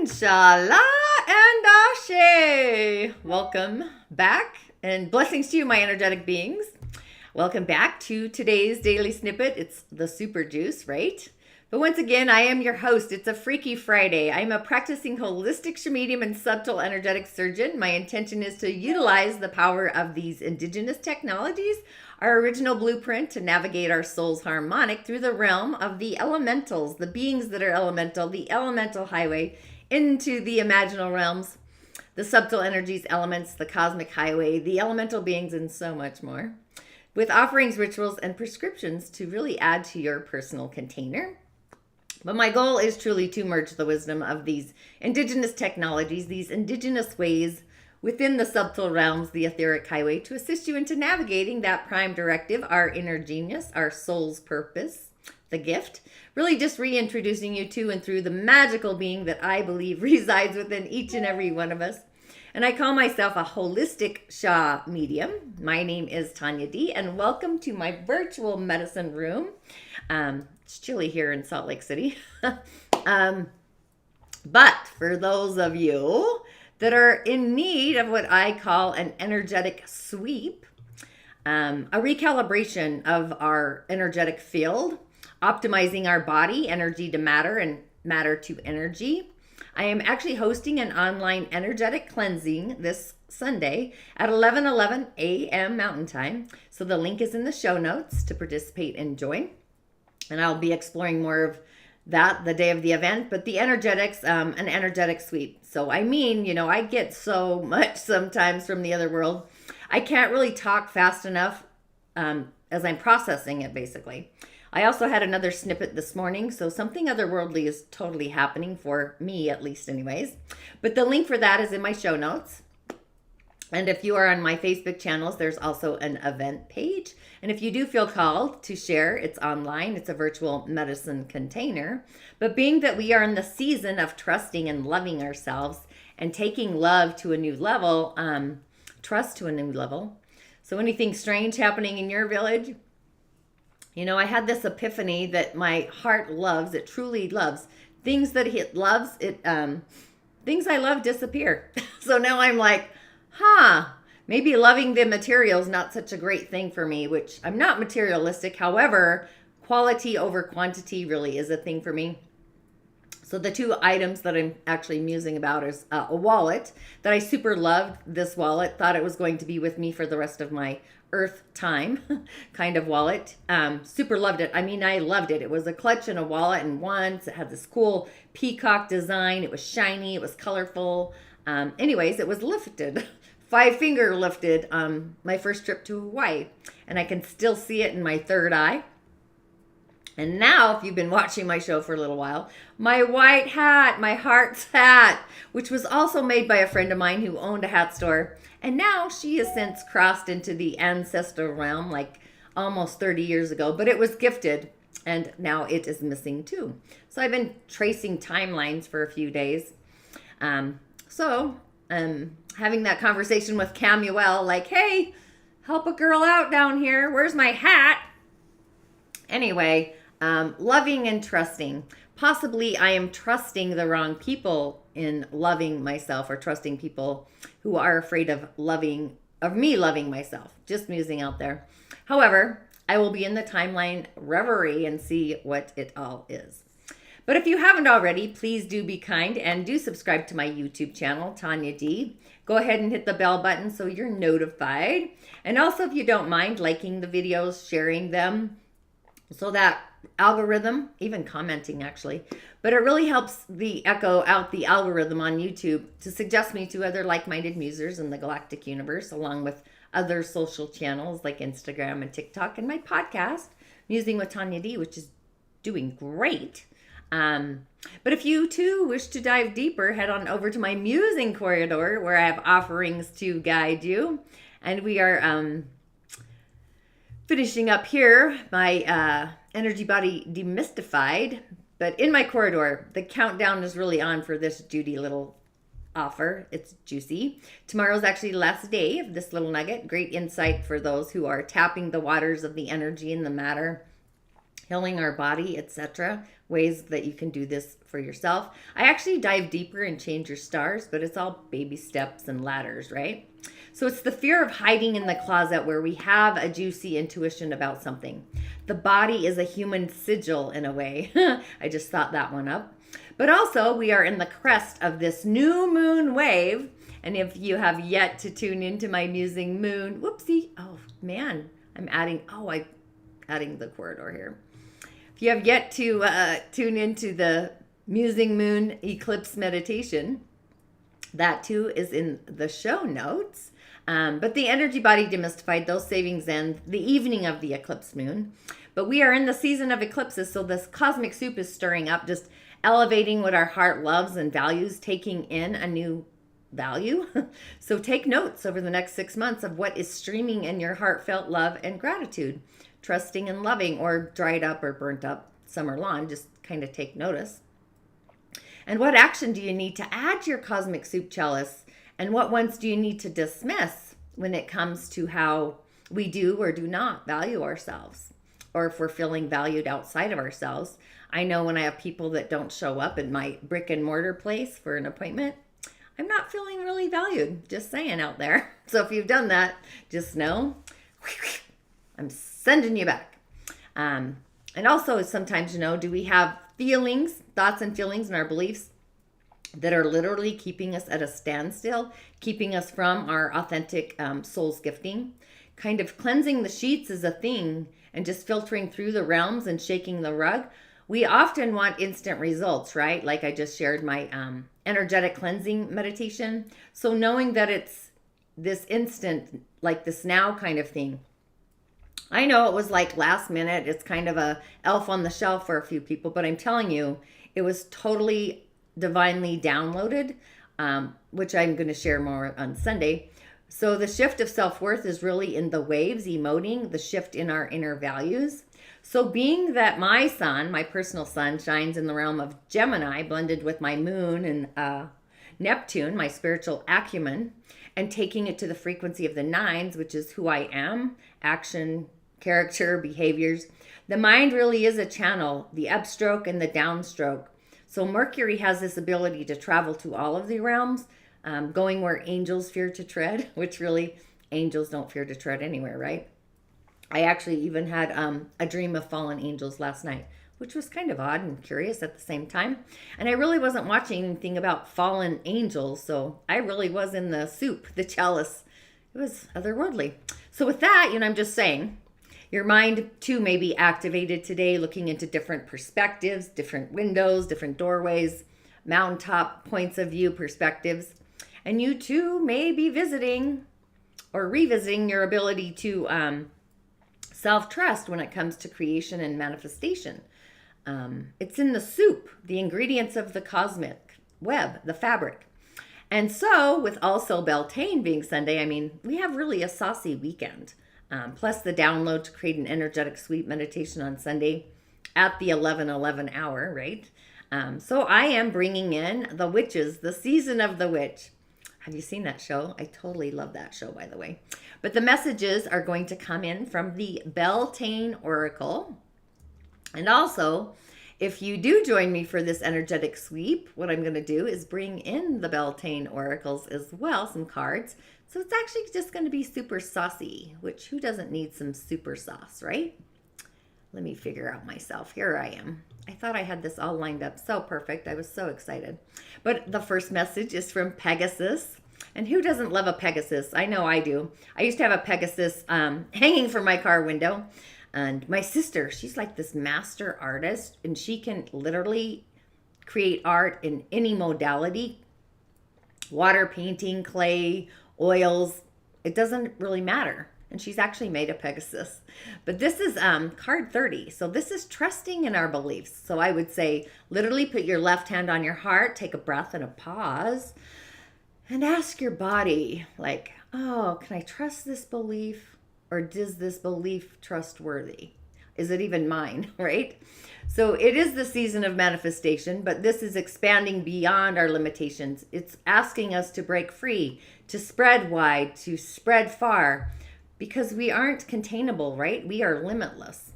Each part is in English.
InShalla and Ashe. Welcome back and blessings to you, my energetic beings. Welcome back to today's daily snippet. It's the super juice, right? But once again, I am your host. It's a Freaky Friday. I'm a practicing holistic medium and subtle energetic surgeon. My intention is to utilize the power of these indigenous technologies, our original blueprint to navigate our soul's harmonic through the realm of the elementals, the beings that are elemental, the elemental highway, into the imaginal realms, the subtle energies, elements, the cosmic highway, the elemental beings, and so much more, with offerings, rituals, and prescriptions to really add to your personal container. But my goal is truly to merge the wisdom of these indigenous technologies, these indigenous ways within the subtle realms, the etheric highway, to assist you into navigating that prime directive, our inner genius, our soul's purpose, the gift, really just reintroducing you to and through the magical being that I believe resides within each and every one of us. And I call myself a holistic Sha medium. My name is Tonya Dee, and welcome to my virtual medicine room. It's chilly here in Salt Lake City. But for those of you that are in need of what I call an energetic sweep, a recalibration of our energetic field, optimizing our body, energy to matter and matter to energy, I am actually hosting an online energetic cleansing this Sunday at 11:11 a.m. Mountain Time. So the link is in the show notes to participate and join. And I'll be exploring more of that the day of the event, but the energetics, an energetic sweep. So I mean, I get so much sometimes from the other world. I can't really talk fast enough as I'm processing it, basically. I also had another snippet this morning, so something otherworldly is totally happening for me, at least anyways. But the link for that is in my show notes. And if you are on my Facebook channels, there's also an event page. And if you do feel called to share, it's online. It's a virtual medicine container. But being that we are in the season of trusting and loving ourselves and taking love to a new level, trust to a new level. So anything strange happening in your village? I had this epiphany that my heart loves. It truly loves. Things that it loves, things I love disappear. So now I'm like, maybe loving the material is not such a great thing for me, which I'm not materialistic. However, quality over quantity really is a thing for me. So the two items that I'm actually musing about is a wallet that I super loved. This wallet, thought it was going to be with me for the rest of my earth time kind of wallet. Super loved it. I mean, I loved it. It was a clutch and a wallet in one. It had this cool peacock design. It was shiny. It was colorful. Anyways, it was lifted. 5-finger lifted my first trip to Hawaii. And I can still see it in my third eye. And now, if you've been watching my show for a little while, my white hat, my heart's hat, which was also made by a friend of mine who owned a hat store. And now she has since crossed into the ancestral realm like almost 30 years ago. But it was gifted, and now it is missing too. So I've been tracing timelines for a few days. Having that conversation with Camuel, like, hey, help a girl out down here. Where's my hat? Anyway, loving and trusting. Possibly I am trusting the wrong people in loving myself, or trusting people who are afraid of me loving myself. Just musing out there. However, I will be in the timeline reverie and see what it all is. But if you haven't already, please do be kind and do subscribe to my YouTube channel, Tonya Dee. Go ahead and hit the bell button so you're notified. And also, if you don't mind, liking the videos, sharing them, so that algorithm, even commenting actually, but it really helps echo out the algorithm on YouTube to suggest me to other like-minded musers in the galactic universe, along with other social channels like Instagram and TikTok, and my podcast, Musing with Tonya Dee, which is doing great. But if you too wish to dive deeper, head on over to my musing corridor where I have offerings to guide you. And we are finishing up here my energy body demystified. But in my corridor, the countdown is really on for this Judy little offer. It's juicy. Tomorrow's actually the last day of this little nugget. Great insight for those who are tapping the waters of the energy and the matter healing our body, etc. Ways that you can do this for yourself. I actually dive deeper and change your stars, but it's all baby steps and ladders, right? So it's the fear of hiding in the closet where we have a juicy intuition about something. The body is a human sigil in a way. I just thought that one up. But also, we are in the crest of this new moon wave. And if you have yet to tune into my musing moon, whoopsie, oh man, I'm adding the corridor here. If you have yet to tune into the musing moon eclipse meditation, that too is in the show notes. But the energy body demystified, those savings end the evening of the eclipse moon. But we are in the season of eclipses, so this cosmic soup is stirring up, just elevating what our heart loves and values, taking in a new value. So take notes over the next 6 months of what is streaming in your heartfelt love and gratitude, trusting and loving, or dried up or burnt up summer lawn. Just kind of take notice. And what action do you need to add to your cosmic soup chalice? And what ones do you need to dismiss when it comes to how we do or do not value ourselves? Or if we're feeling valued outside of ourselves. I know when I have people that don't show up at my brick and mortar place for an appointment, I'm not feeling really valued. Just saying out there. So if you've done that, just know I'm sending you back. And also sometimes, do we have feelings, thoughts and feelings and our beliefs that are literally keeping us at a standstill, keeping us from our authentic soul's gifting? Kind of cleansing the sheets is a thing, and just filtering through the realms and shaking the rug. We often want instant results, right? Like I just shared my energetic cleansing meditation. So knowing that it's this instant, like this now kind of thing. I know it was like last minute. It's kind of a elf on the shelf for a few people, but I'm telling you, it was totally divinely downloaded, which I'm going to share more on Sunday. So the shift of self-worth is really in the waves, emoting the shift in our inner values. So being that my sun, my personal sun, shines in the realm of Gemini, blended with my moon and Neptune, my spiritual acumen, and taking it to the frequency of the nines, which is who I am, action, character, behaviors. The mind really is a channel, the upstroke and the downstroke. So Mercury has this ability to travel to all of the realms, going where angels fear to tread, which really angels don't fear to tread anywhere, right? I actually even had a dream of fallen angels last night, which was kind of odd and curious at the same time. And I really wasn't watching anything about fallen angels, so I really was in the soup, the chalice. It was otherworldly. So with that, I'm just saying, your mind too may be activated today, looking into different perspectives, different windows, different doorways, mountaintop points of view perspectives. And you too may be visiting or revisiting your ability to self-trust when it comes to creation and manifestation. It's in the soup, the ingredients of the cosmic web, the fabric. And so with also Beltane being Sunday, we have really a saucy weekend. Plus the download to create an energetic sweep meditation on Sunday at the 11:11 hour, right? So I am bringing in the witches, the season of the witch. Have you seen that show? I totally love that show, by the way. But the messages are going to come in from the Beltane Oracle. And also, if you do join me for this energetic sweep, what I'm going to do is bring in the Beltane Oracles as well, some cards. So it's actually just going to be super saucy, which who doesn't need some super sauce, right? Let me figure out myself. Here I am. I thought I had this all lined up so perfect. I was so excited. But the first message is from Pegasus. And who doesn't love a Pegasus? I know I do. I used to have a Pegasus hanging from my car window. And my sister, she's like this master artist. And she can literally create art in any modality. Water painting, clay, oils. It doesn't really matter. And she's actually made a Pegasus. But this is card 30. So this is trusting in our beliefs. So I would say literally put your left hand on your heart, take a breath and a pause, and ask your body, like, oh, can I trust this belief? Or is this belief trustworthy? Is it even mine, right? So it is the season of manifestation, but this is expanding beyond our limitations. It's asking us to break free, to spread wide, to spread far. Because we aren't containable, right? We are limitless.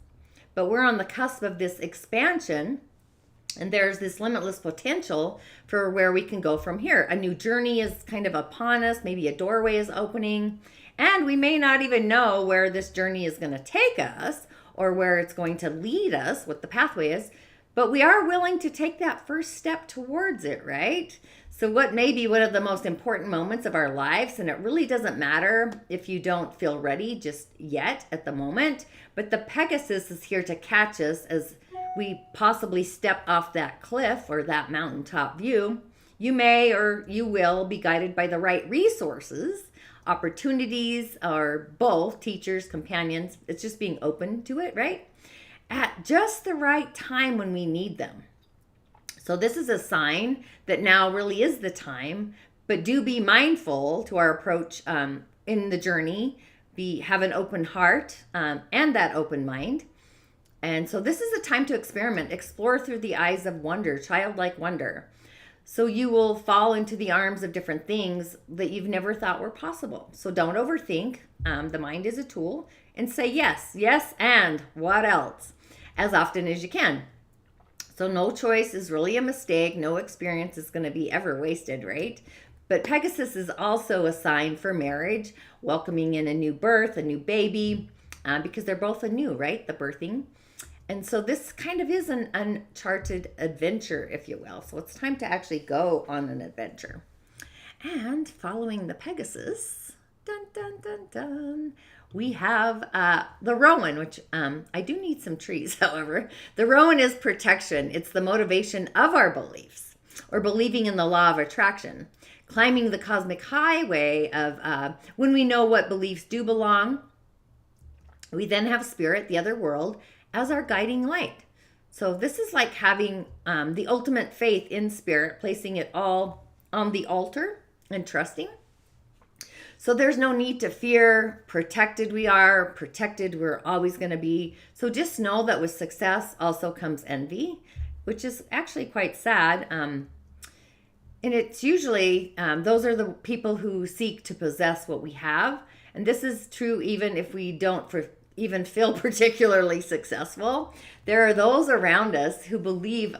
but we're on the cusp of this expansion. And there's this limitless potential for where we can go from here. A new journey is kind of upon us. Maybe a doorway is opening. And we may not even know where this journey is going to take us or where it's going to lead us, what the pathway is. But we are willing to take that first step towards it, right? So what may be one of the most important moments of our lives, and it really doesn't matter if you don't feel ready just yet at the moment, but the Pegasus is here to catch us as we possibly step off that cliff or that mountaintop view. You may or you will be guided by the right resources, opportunities, or both, teachers, companions. It's just being open to it, right? At just the right time when we need them. So this is a sign that now really is the time, but do be mindful to our approach in the journey. Have an open heart and that open mind. And so this is a time to experiment, explore through the eyes of wonder, childlike wonder. So you will fall into the arms of different things that you've never thought were possible. So don't overthink. The mind is a tool, and say yes, yes, and what else, as often as you can. So no choice is really a mistake. No experience is going to be ever wasted, right? But Pegasus is also a sign for marriage, welcoming in a new birth, a new baby, because they're both anew, right? The birthing. And so this kind of is an uncharted adventure, if you will. So it's time to actually go on an adventure. And following the Pegasus, dun, dun, dun, dun, we have the Rowan, which I do need some trees, however. The Rowan is protection. It's the motivation of our beliefs, or believing in the law of attraction. Climbing the cosmic highway of when we know what beliefs do belong, we then have spirit, the other world, as our guiding light. So this is like having the ultimate faith in spirit, placing it all on the altar and trusting. So there's no need to fear. Protected we're always going to be. So just know that with success also comes envy, which is actually quite sad. And it's usually, those are the people who seek to possess what we have. And this is true even if we don't even feel particularly successful. There are those around us who believe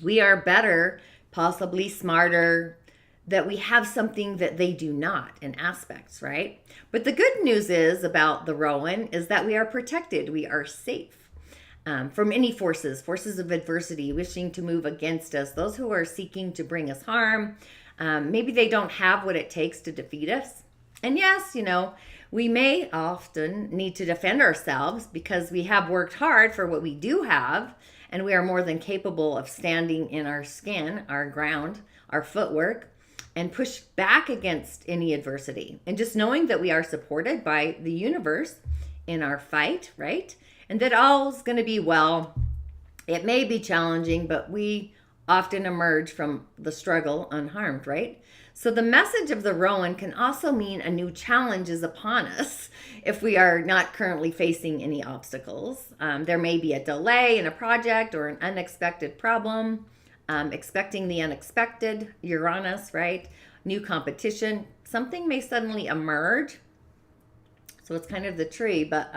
we are better, possibly smarter, that we have something that they do not in aspects, right? But the good news is about the Rowan is that we are protected. We are safe from any forces of adversity wishing to move against us, those who are seeking to bring us harm. Maybe they don't have what it takes to defeat us. And yes, we may often need to defend ourselves because we have worked hard for what we do have, and we are more than capable of standing in our skin, our ground, our footwork, and push back against any adversity. And just knowing that we are supported by the universe in our fight, right? And that all's going to be well. It may be challenging, but we often emerge from the struggle unharmed, right? So the message of the Rowan can also mean a new challenge is upon us if we are not currently facing any obstacles. There may be a delay in a project or an unexpected problem, expecting the unexpected, Uranus, right? New competition. Something may suddenly emerge. So it's kind of the tree, but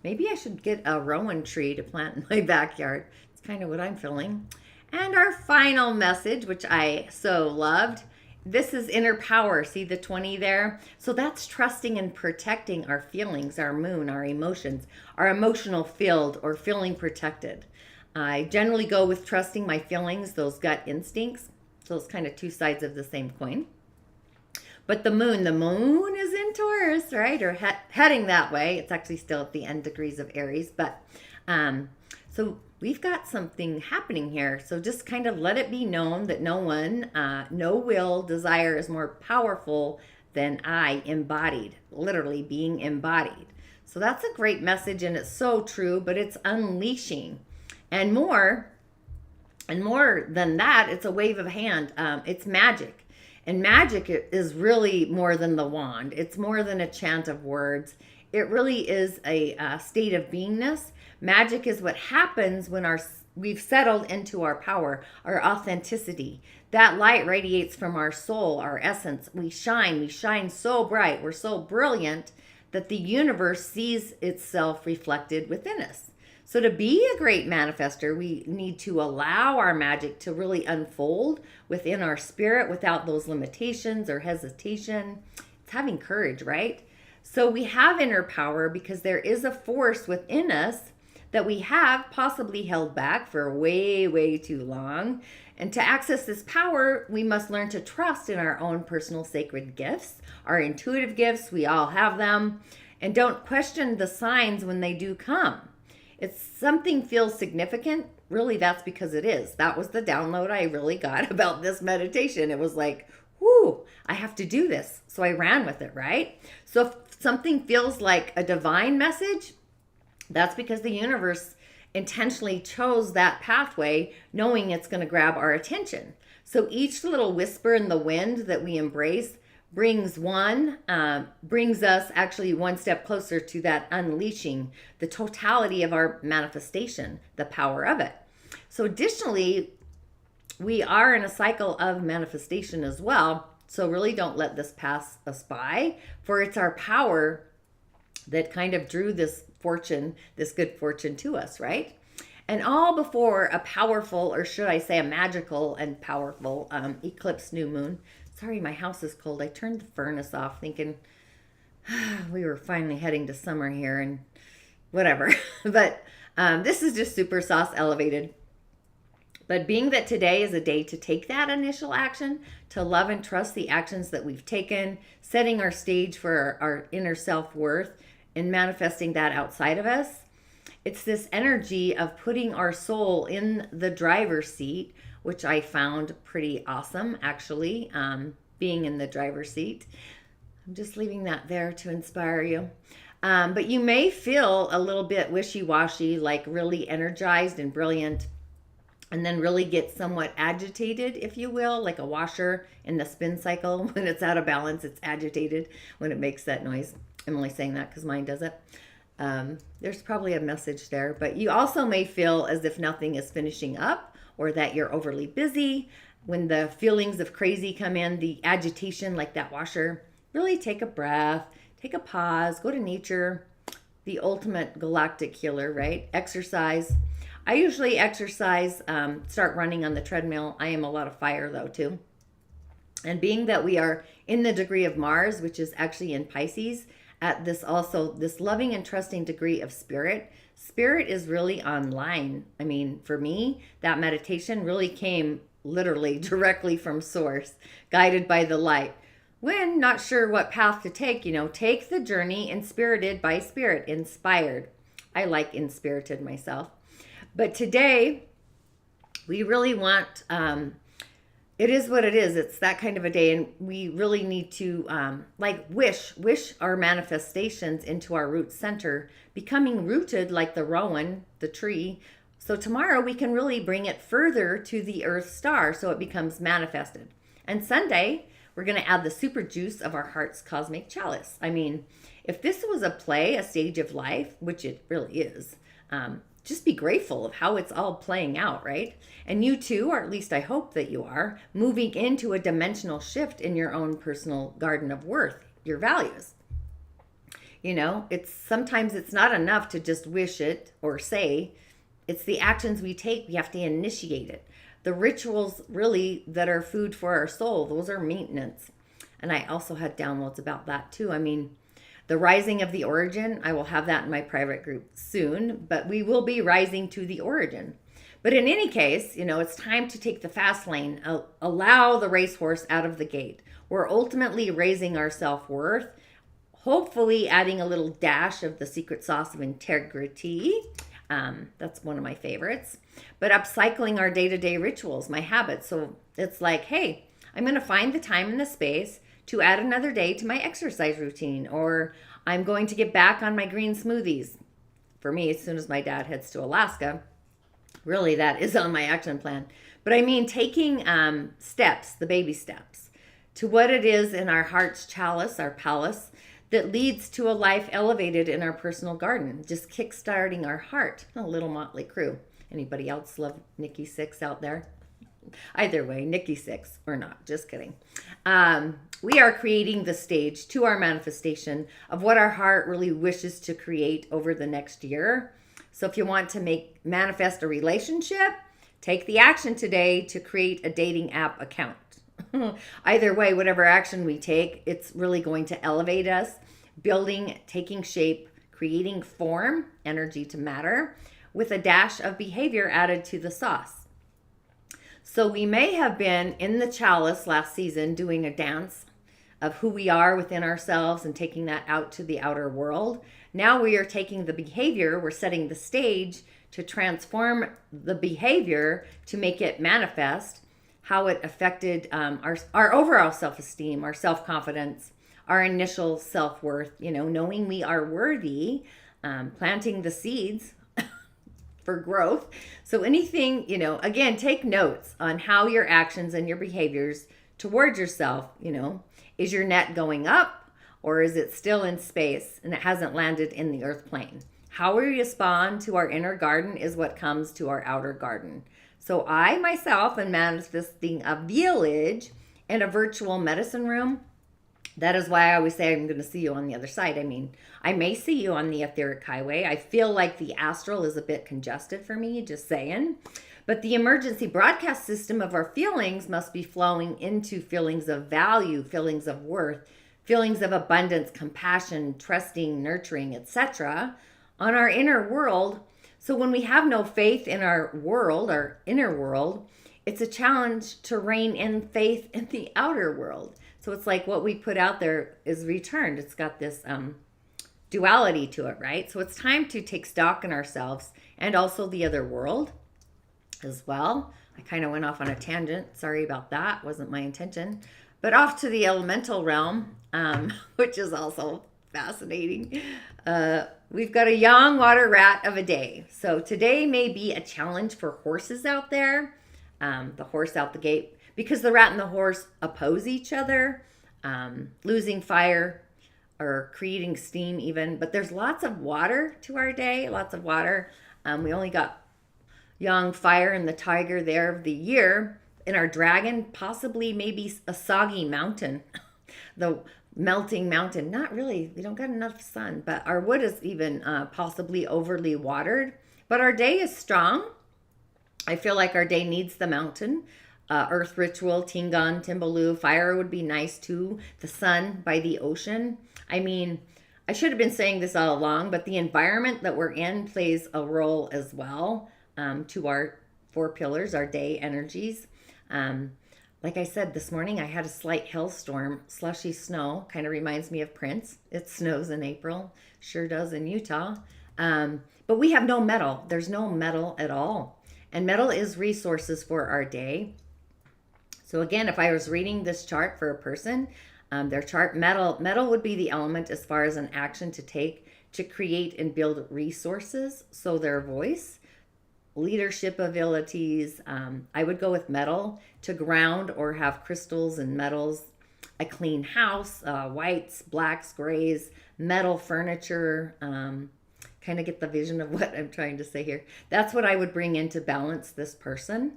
maybe I should get a Rowan tree to plant in my backyard. It's kind of what I'm feeling. And our final message, which I so loved, this is inner power. See the 20 there? So that's trusting and protecting our feelings, our moon, our emotions, our emotional field, or feeling protected. I generally go with trusting my feelings, those gut instincts. So it's kind of two sides of the same coin. But the moon is in Taurus, right? Or heading that way. It's actually still at the end degrees of Aries. But so we've got something happening here. So just kind of let it be known that no will, desire is more powerful than I embodied, literally being embodied. So that's a great message, and it's so true, but it's unleashing. And more than that, it's a wave of hand. It's magic. And magic is really more than the wand. It's more than a chant of words. It really is a state of beingness. Magic is what happens when we've settled into our power, our authenticity. That light radiates from our soul, our essence. We shine so bright. We're so brilliant that the universe sees itself reflected within us. So to be a great manifester, we need to allow our magic to really unfold within our spirit without those limitations or hesitation. It's having courage, right? So we have inner power because there is a force within us that we have possibly held back for way, way too long. And to access this power, we must learn to trust in our own personal sacred gifts, our intuitive gifts. We all have them. And don't question the signs when they do come. If something feels significant, really that's because it is. That was the download I really got about this meditation. It was like, whoo, I have to do this. So I ran with it, right? So if something feels like a divine message, that's because the universe intentionally chose that pathway, knowing it's going to grab our attention. So each little whisper in the wind that we embrace brings us actually one step closer to that unleashing the totality of our manifestation, the power of it. So additionally, we are in a cycle of manifestation as well. So really don't let this pass us by, for it's our power that kind of drew this fortune, this good fortune to us, right? And all before a powerful, or should I say a magical and powerful eclipse new moon. Sorry, my house is cold. I turned the furnace off thinking we were finally heading to summer here and whatever. But this is just super sauce elevated. But being that today is a day to take that initial action, to love and trust the actions that we've taken, setting our stage for our inner self-worth and manifesting that outside of us, it's this energy of putting our soul in the driver's seat, which I found pretty awesome, actually, being in the driver's seat. I'm just leaving that there to inspire you. But you may feel a little bit wishy-washy, like really energized and brilliant, and then really get somewhat agitated, if you will, like a washer in the spin cycle. When it's out of balance, it's agitated when it makes that noise. I'm only saying that because mine does it. There's probably a message there, but you also may feel as if nothing is finishing up or that you're overly busy. When the feelings of crazy come in, the agitation like that washer, really take a breath, take a pause, go to nature, the ultimate galactic healer, right? Exercise. I usually exercise, start running on the treadmill. I am a lot of fire though too. And being that we are in the degree of Mars, which is actually in Pisces, at this loving and trusting degree of spirit is really online. I mean, for me, that meditation really came literally directly from source, guided by the light. When not sure what path to take, take the journey inspirited by spirit, inspired. I like inspirited myself. But today, we really want, it is what it is. It's that kind of a day. And we really need to wish our manifestations into our root center, becoming rooted like the Rowan, the tree. So tomorrow we can really bring it further to the Earth star so it becomes manifested. And Sunday, we're going to add the super juice of our heart's cosmic chalice. I mean, if this was a play, a stage of life, which it really is, just be grateful of how it's all playing out, right? And you too, or at least I hope that you are, moving into a dimensional shift in your own personal garden of worth, your values. Sometimes it's not enough to just wish it or say. It's the actions we take. We have to initiate it. The rituals really that are food for our soul, those are maintenance. And I also had downloads about that too. I mean, the rising of the origin, I will have that in my private group soon, but we will be rising to the origin. But in any case, it's time to take the fast lane, allow the racehorse out of the gate. We're ultimately raising our self-worth, hopefully adding a little dash of the secret sauce of integrity. That's one of my favorites. But upcycling our day-to-day rituals, my habits. So it's like, hey, I'm going to find the time and the space to add another day to my exercise routine, or I'm going to get back on my green smoothies. For me, as soon as my dad heads to Alaska, really that is on my action plan. But I mean, taking steps, the baby steps, to what it is in our heart's chalice, our palace, that leads to a life elevated in our personal garden, just kickstarting our heart. A little motley crew. Anybody else love Nikki Sixx out there? Either way, Nikki 6 or not, just kidding. We are creating the stage to our manifestation of what our heart really wishes to create over the next year. So if you want to manifest a relationship, take the action today to create a dating app account. Either way, whatever action we take, it's really going to elevate us, building, taking shape, creating form, energy to matter, with a dash of behavior added to the sauce. So we may have been in the chalice last season doing a dance of who we are within ourselves and taking that out to the outer world. Now we are taking the behavior, we're setting the stage to transform the behavior to make it manifest, how it affected our overall self-esteem, our self-confidence, our initial self-worth, knowing we are worthy, planting the seeds for growth. So anything, again, take notes on how your actions and your behaviors towards yourself, is your net going up or is it still in space and it hasn't landed in the earth plane? How we respond to our inner garden is what comes to our outer garden. So I myself am manifesting a village and a virtual medicine room. That is why I always say I'm going to see you on the other side. I mean, I may see you on the etheric highway. I feel like the astral is a bit congested for me, just saying. But the emergency broadcast system of our feelings must be flowing into feelings of value, feelings of worth, feelings of abundance, compassion, trusting, nurturing, etc. on our inner world. So when we have no faith in our world, our inner world, it's a challenge to rein in faith in the outer world. So it's like what we put out there is returned. It's got this duality to it, right? So it's time to take stock in ourselves and also the other world as well. I kind of went off on a tangent. Sorry about that. Wasn't my intention. But off to the elemental realm, which is also fascinating. We've got a young water rat of a day. So today may be a challenge for horses out there. The horse out the gate, because the rat and the horse oppose each other, losing fire or creating steam even. But there's lots of water to our day, lots of water. We only got young fire and the tiger there of the year. In our dragon, possibly maybe a soggy mountain, the melting mountain. Not really, we don't got enough sun, but our wood is even possibly overly watered. But our day is strong. I feel like our day needs the mountain. Earth ritual, Tingan, Timbaloo, fire would be nice too. The sun by the ocean. I mean, I should have been saying this all along, but the environment that we're in plays a role as well to our 4 pillars, our day energies. Like I said, this morning I had a slight hailstorm, slushy snow, kind of reminds me of Prince. It snows in April, sure does in Utah. But we have no metal. There's no metal at all. And metal is resources for our day. So again, if I was reading this chart for a person, their chart, metal would be the element as far as an action to take to create and build resources. So their voice, leadership abilities, I would go with metal to ground or have crystals and metals, a clean house, whites, blacks, grays, metal furniture, kind of get the vision of what I'm trying to say here. That's what I would bring in to balance this person.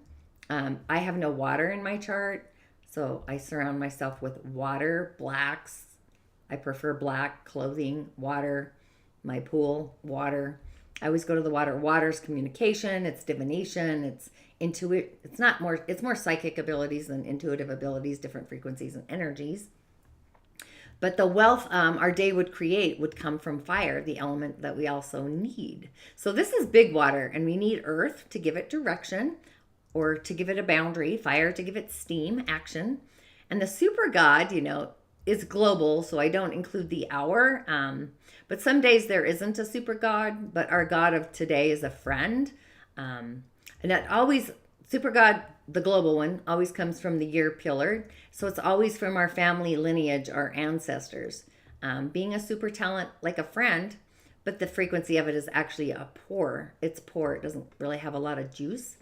I have no water in my chart, so I surround myself with water, blacks. I prefer black clothing, water, my pool, water. I always go to the water. Water's communication, it's divination, it's it's more psychic abilities than intuitive abilities, different frequencies and energies. But the wealth our day would create would come from fire, the element that we also need. So this is big water, and we need earth to give it direction or to give it a boundary, fire to give it steam, action. And the super god, is global, so I don't include the hour. But some days there isn't a super god, but our god of today is a friend. And that always, super god, the global one, always comes from the year pillar. So it's always from our family lineage, our ancestors. Being a super talent like a friend, but the frequency of it is actually it's poor. It doesn't really have a lot of juice.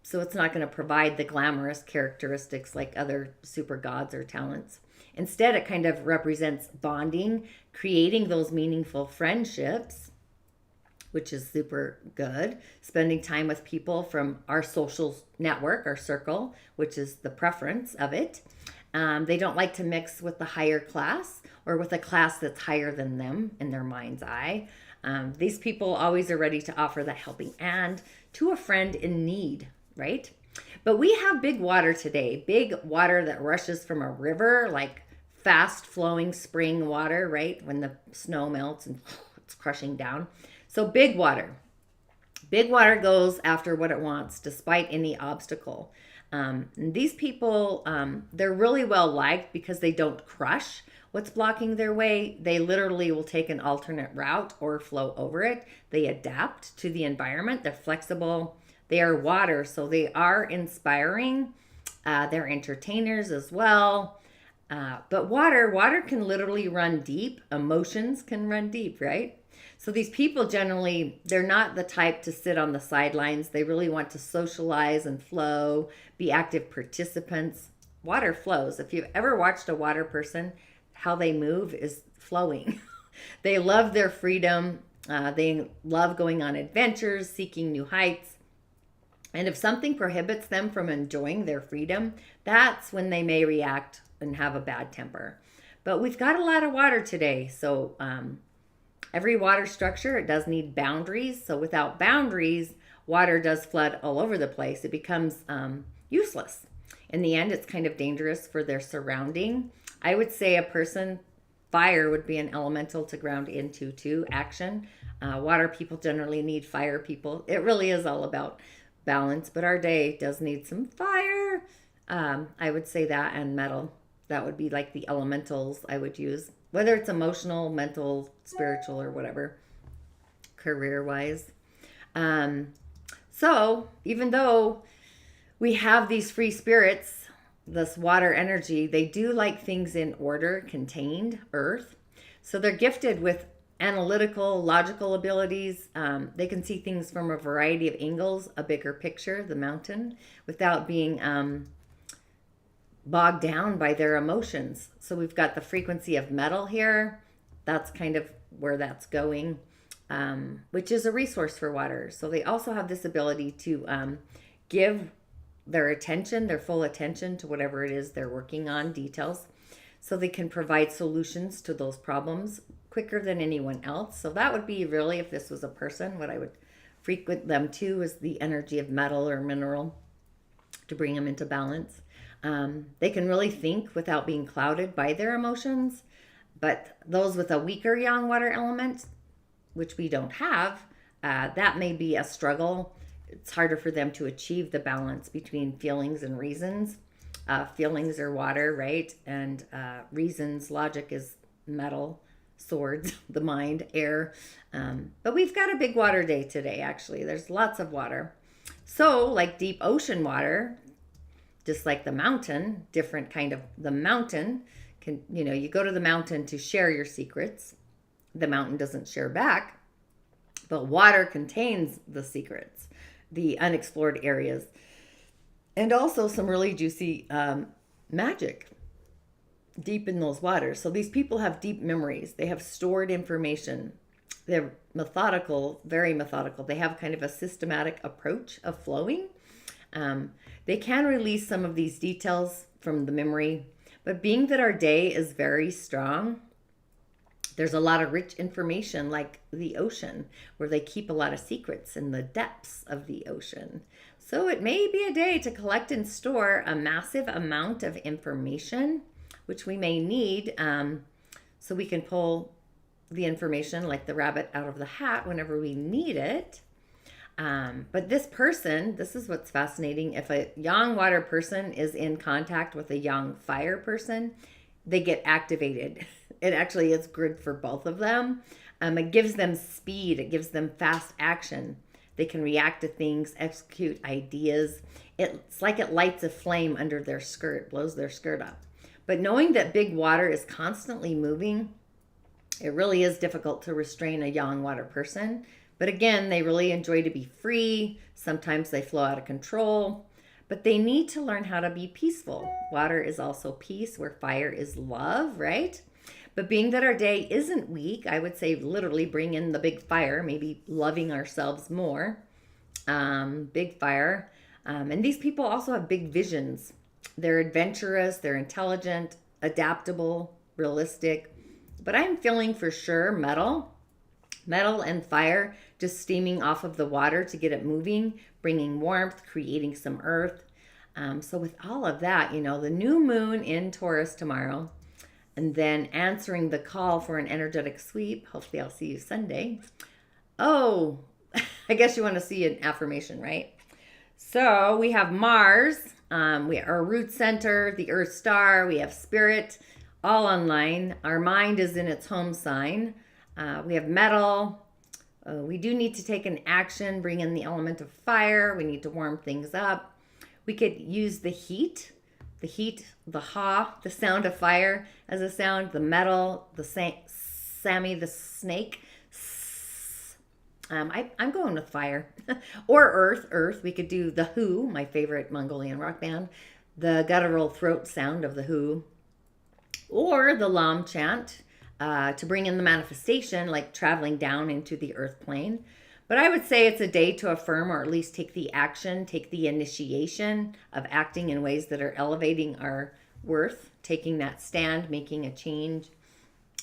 So it's not going to provide the glamorous characteristics like other super gods or talents. Instead, it kind of represents bonding, creating those meaningful friendships, which is super good. Spending time with people from our social network, our circle, which is the preference of it. They don't like to mix with the higher class or with a class that's higher than them in their mind's eye. These people always are ready to offer that helping hand to a friend in need, right? But we have big water today, big water that rushes from a river, like fast flowing spring water, right? When the snow melts and it's crushing down. So big water. Big water goes after what it wants, despite any obstacle. These people, they're really well liked because they don't crush what's blocking their way. They literally will take an alternate route or flow over it. They adapt to the environment. They're flexible. They are water, so they are inspiring. They're entertainers as well. But water can literally run deep. Emotions can run deep, right? So these people generally, they're not the type to sit on the sidelines. They really want to socialize and flow, be active participants. Water flows. If you've ever watched a water person, how they move is flowing. They love their freedom. They love going on adventures, seeking new heights. And if something prohibits them from enjoying their freedom, that's when they may react and have a bad temper. But we've got a lot of water today. So every water structure, it does need boundaries. So without boundaries, water does flood all over the place. It becomes useless. In the end, it's kind of dangerous for their surrounding. I would say a person, fire would be an elemental to ground into too, action. Water people generally need fire people. It really is all about balance, but our day does need some fire. I would say that, and metal. That would be like the elementals I would use, whether it's emotional, mental, spiritual, or whatever, career-wise. So even though we have these free spirits, this water energy, they do like things in order, contained, earth. So they're gifted with analytical, logical abilities. They can see things from a variety of angles, a bigger picture, the mountain, without being bogged down by their emotions. So we've got the frequency of metal here. That's kind of where that's going, which is a resource for water. So they also have this ability to give their attention, their full attention to whatever it is they're working on, details. So they can provide solutions to those problems quicker than anyone else. So that would be really, if this was a person, what I would frequent them to is the energy of metal or mineral to bring them into balance. They can really think without being clouded by their emotions. But those with a weaker yang water element, which we don't have, that may be a struggle. It's harder for them to achieve the balance between feelings and reasons. Feelings are water, right? And reasons, logic is metal, swords, the mind, air. But we've got a big water day today, actually. There's lots of water. So like deep ocean water, just like the mountain, different kind of, the mountain can, you go to the mountain to share your secrets. The mountain doesn't share back, but water contains the secrets, the unexplored areas, and also some really juicy magic deep in those waters. So these people have deep memories. They have stored information. They're methodical, very methodical. They have kind of a systematic approach of flowing. They can release some of these details from the memory, but being that our day is very strong, there's a lot of rich information like the ocean, where they keep a lot of secrets in the depths of the ocean. So it may be a day to collect and store a massive amount of information, which we may need, so we can pull the information like the rabbit out of the hat whenever we need it. But this person, this is what's fascinating. If a yang water person is in contact with a yang fire person, they get activated. It actually is good for both of them. It gives them speed. It gives them fast action. They can react to things, execute ideas. It's like it lights a flame under their skirt, blows their skirt up. But knowing that big water is constantly moving, it really is difficult to restrain a yang water person. But again, they really enjoy to be free. Sometimes they flow out of control, but they need to learn how to be peaceful. Water is also peace, where fire is love, right? But being that our day isn't weak, I would say literally bring in the big fire, maybe loving ourselves more. Big fire. And these people also have big visions. They're adventurous, they're intelligent, adaptable, realistic. But I'm feeling for sure metal and fire, just steaming off of the water to get it moving, bringing warmth, creating some earth. So with all of that, the new moon in Taurus tomorrow, and then answering the call for an energetic sweep. Hopefully I'll see you Sunday. Oh, I guess you want to see an affirmation, right? So we have Mars, our root center, the Earth star, we have Spirit, all online. Our mind is in its home sign. We have metal. We do need to take an action, bring in the element of fire. We need to warm things up. We could use the heat, the sound of fire as a sound, the metal, the Sammy the snake. I'm going with fire. Or earth. We could do the Who, my favorite Mongolian rock band, the guttural throat sound of the Who, or the Lam chant to bring in the manifestation, like traveling down into the earth plane. But I would say it's a day to affirm, or at least take the action, take the initiation of acting in ways that are elevating our worth, taking that stand, making a change,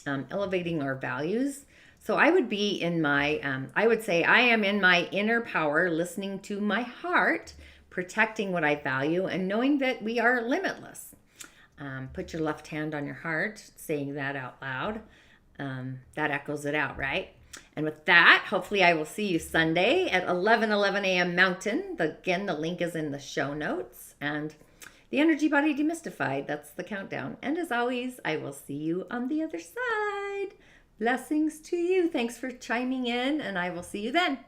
elevating our values. So I would be in I would say I am in my inner power, listening to my heart, protecting what I value, and knowing that we are limitless. Put your left hand on your heart, saying that out loud. That echoes it out, right? And with that, hopefully I will see you Sunday at 11:11 a.m. Mountain. Again, the link is in the show notes. And the energy body demystified, that's the countdown. And as always, I will see you on the other side. Blessings to you. Thanks for chiming in, and I will see you then.